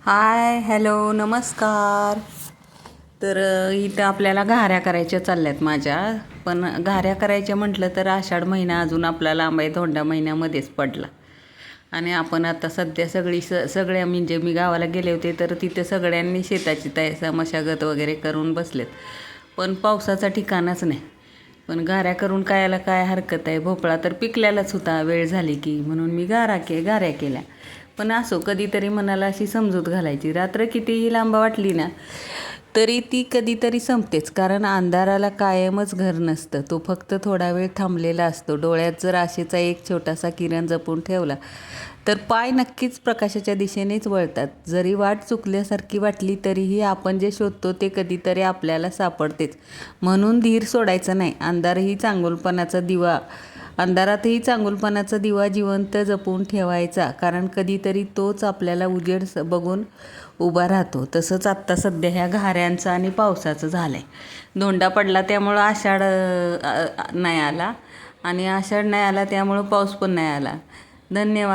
Hi hello नमस्कार. तर इथं आपल्याला घाऱ्या करायच्या चालल्यात माझ्या. पण घाऱ्या करायच्या म्हटलं तर आषाढ महिना अजून आपला लांब आहे, धोंडा महिन्यामध्येच पडला. आणि आपण आता सध्या सगळ्या म्हणजे मी गावाला गेले होते तर तिथे सगळ्यांनी शेताची मशागत वगैरे करून बसलेत. पण पावसाचा ठिकाणच नाही. पण घाऱ्या करून खायला काय हरकत आहे. भोपळा तर पिकलेलाच होता वेळ झाली की, म्हणून मी घाऱ्या केल्या. पण असो, कधीतरी मनाला अशी समजूत घालायची. रात्र कितीही लांब वाटली ना तरी ती कधीतरी संपतेच. कारण अंधाराला कायमच घर नसतं, तो फक्त थोडा वेळ थांबलेला असतो. डोळ्यात जर आशेचा एक छोटासा किरण जपून ठेवला तर पाय नक्कीच प्रकाशाच्या दिशेनेच वळतात. जरी वाट चुकल्यासारखी वाटली तरीही आपण जे शोधतो ते कधीतरी आपल्याला सापडतेच. म्हणून धीर सोडायचा नाही. अंधारातही चांगुलपणाचा दिवा जिवंत जपून ठेवायचा, कारण कधीतरी तोच आपल्याला उजेड बघून उभा राहतो. तसंच आत्ता सध्या ह्या घाऱ्यांचं आणि पावसाचं झालं आहे. धोंडा पडला त्यामुळं आषाढ नाही आला, आणि आषाढ नाही आला त्यामुळं पाऊस पण नाही आला. धन्यवाद.